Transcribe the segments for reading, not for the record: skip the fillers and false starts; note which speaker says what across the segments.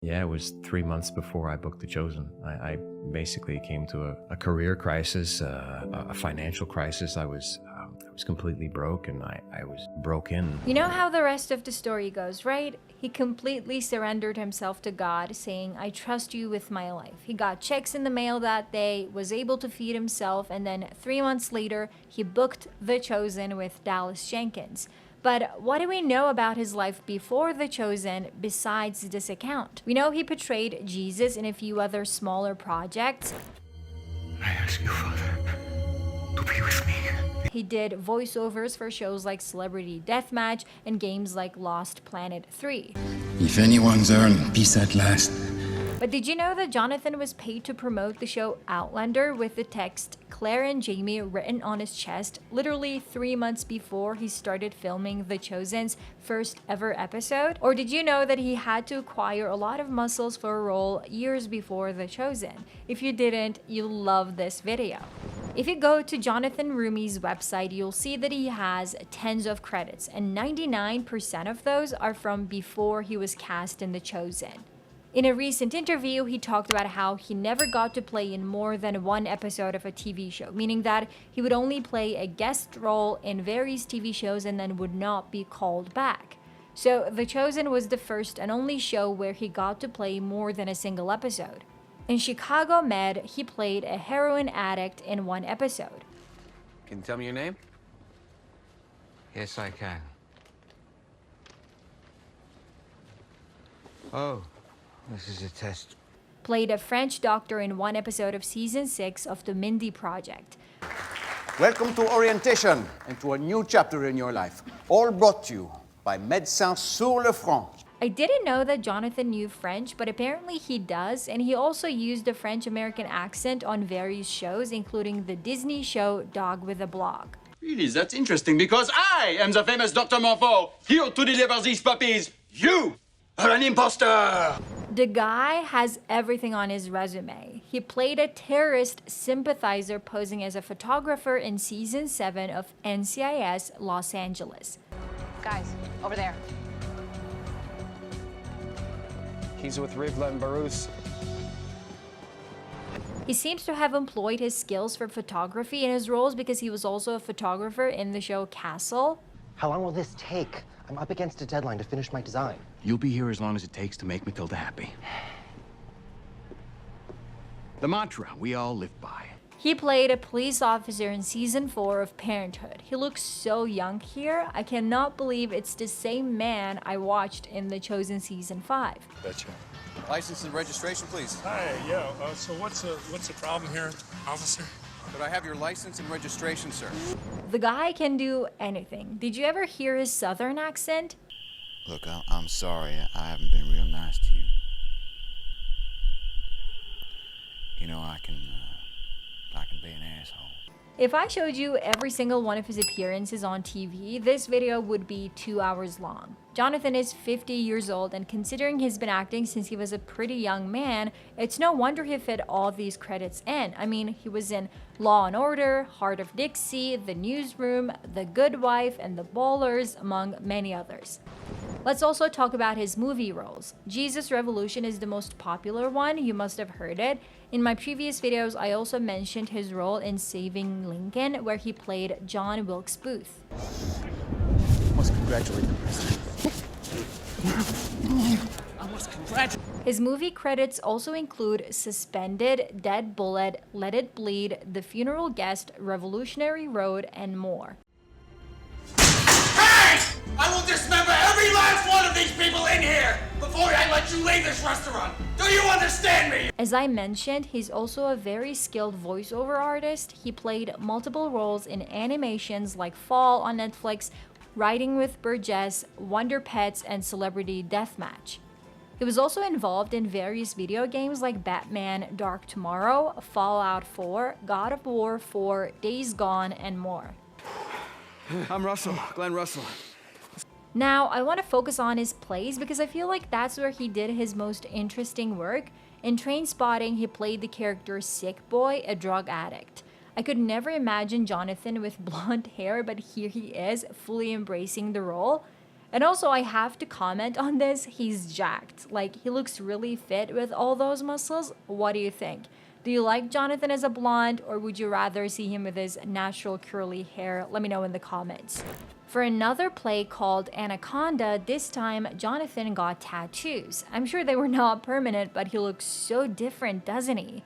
Speaker 1: Yeah, it was 3 months before I booked The Chosen. I basically came to a career crisis, a financial crisis. I was completely broke, and I was broken.
Speaker 2: You know how the rest of the story goes, right? He completely surrendered himself to God, saying, I trust you with my life. He got checks in the mail that day, was able to feed himself, and then 3 months later, he booked The Chosen with Dallas Jenkins. But what do we know about his life before The Chosen besides this account? We know he portrayed Jesus in a few other smaller projects.
Speaker 3: I ask you, Father, to be with me.
Speaker 2: He did voiceovers for shows like Celebrity Deathmatch and games like Lost Planet 3.
Speaker 3: If anyone's earned peace at last.
Speaker 2: But did you know that Jonathan was paid to promote the show Outlander with the text Claire and Jamie written on his chest literally 3 months before he started filming The Chosen's first ever episode? Or did you know that he had to acquire a lot of muscles for a role years before The Chosen? If you didn't, you'll love this video. If you go to Jonathan Roumie's website, you'll see that he has tens of credits, and 99% of those are from before he was cast in The Chosen. In a recent interview, he talked about how he never got to play in more than one episode of a TV show, meaning that he would only play a guest role in various TV shows and then would not be called back. So The Chosen was the first and only show where he got to play more than a single episode. In Chicago Med, he played a heroin addict in one episode.
Speaker 4: Can you tell me your name?
Speaker 5: Yes, I can.
Speaker 4: Oh,
Speaker 5: This is a test.
Speaker 2: Played a French doctor in one episode of season 6 of The Mindy Project.
Speaker 6: Welcome to orientation and to a new chapter in your life. All brought to you by Médecins sur le Front.
Speaker 2: I didn't know that Jonathan knew French, but apparently he does, and he also used a French-American accent on various shows, including the Disney show Dog with a Blog.
Speaker 7: Really, that's interesting because I am the famous Dr. Monfort, here to deliver these puppies. You are an imposter!
Speaker 2: The guy has everything on his resume. He played a terrorist sympathizer posing as a photographer in season 7 of NCIS Los Angeles.
Speaker 8: Guys, over there.
Speaker 4: he's with Rivla and Barus.
Speaker 2: He seems to have employed his skills for photography in his roles because he was also a photographer in the show Castle.
Speaker 9: How long will this take? I'm up against a deadline to finish my design.
Speaker 4: You'll be here as long as it takes to make Matilda happy. The mantra we all live by.
Speaker 2: He played a police officer in season 4 of Parenthood. He looks so young here. I cannot believe it's the same man I watched in The Chosen season 5.
Speaker 10: Betcha.
Speaker 6: License and registration, please.
Speaker 10: Hi, yeah. So what's the problem here, officer?
Speaker 6: Could I have your license and registration, sir?
Speaker 2: The guy can do anything. Did you ever hear his southern accent?
Speaker 11: Look, I'm sorry. I haven't been real nice to you. You know, I can be an asshole.
Speaker 2: If I showed you every single one of his appearances on TV, this video would be 2 hours long. Jonathan is 50 years old, and considering he's been acting since he was a pretty young man, it's no wonder he fit all these credits in. I mean, he was in Law and Order, Heart of Dixie, The Newsroom, The Good Wife, and The Ballers, among many others. Let's also talk about his movie roles. Jesus Revolution is the most popular one, you must have heard it. In my previous videos, I also mentioned his role in Saving Lincoln, where he played John Wilkes Booth.
Speaker 4: I must congratulate the president. I must congratulate.
Speaker 2: His movie credits also include Suspended, Dead Bullet, Let It Bleed, The Funeral Guest, Revolutionary Road, and more.
Speaker 7: Hey! I will dismember every last one of these people in here before I let you leave this restaurant. Do you understand me?
Speaker 2: As I mentioned, he's also a very skilled voiceover artist. He played multiple roles in animations like Fall on Netflix, Riding with Burgess, Wonder Pets, and Celebrity Deathmatch. He was also involved in various video games like Batman Dark Tomorrow, Fallout 4, God of War 4, Days Gone, and more.
Speaker 4: I'm Russell, Glenn Russell.
Speaker 2: Now, I want to focus on his plays because I feel like that's where he did his most interesting work. In Trainspotting, he played the character Sick Boy, a drug addict. I could never imagine Jonathan with blonde hair, but here he is, fully embracing the role. And also, I have to comment on this, he's jacked. Like, he looks really fit with all those muscles. What do you think? Do you like Jonathan as a blonde, or would you rather see him with his natural curly hair? Let me know in the comments. For another play called Anaconda, this time Jonathan got tattoos. I'm sure they were not permanent, but he looks so different, doesn't he?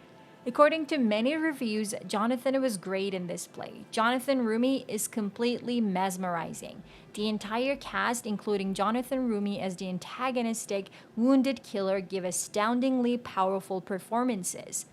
Speaker 2: According to many reviews, Jonathan was great in this play. Jonathan Roumie is completely mesmerizing. The entire cast, including Jonathan Roumie as the antagonistic, wounded killer, give astoundingly powerful performances.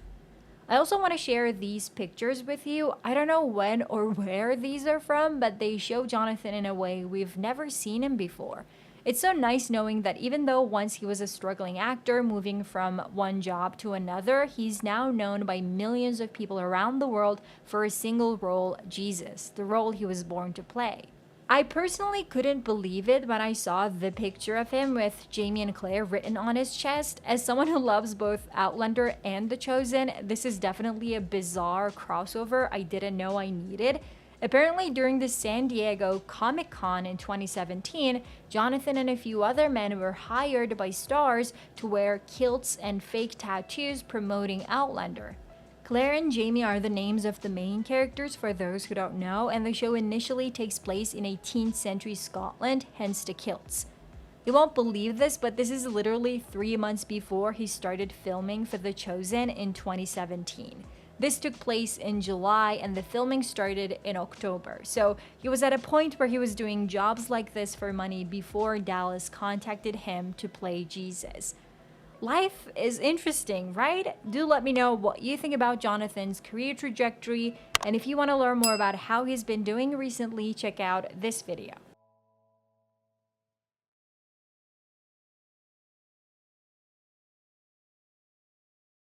Speaker 2: I also want to share these pictures with you. I don't know when or where these are from, but they show Jonathan in a way we've never seen him before. It's so nice knowing that even though once he was a struggling actor moving from one job to another, he's now known by millions of people around the world for a single role, Jesus, the role he was born to play. I personally couldn't believe it when I saw the picture of him with Jamie and Claire written on his chest. As someone who loves both Outlander and The Chosen, this is definitely a bizarre crossover I didn't know I needed. Apparently, during the San Diego Comic-Con in 2017, Jonathan and a few other men were hired by stars to wear kilts and fake tattoos promoting Outlander. Claire and Jamie are the names of the main characters for those who don't know, and the show initially takes place in 18th century Scotland, hence the kilts. You won't believe this, but this is literally 3 months before he started filming for The Chosen in 2017. This took place in July and the filming started in October. So he was at a point where he was doing jobs like this for money before Dallas contacted him to play Jesus. Life is interesting, right? Do let me know what you think about Jonathan's career trajectory, and if you want to learn more about how he's been doing recently, check out this video.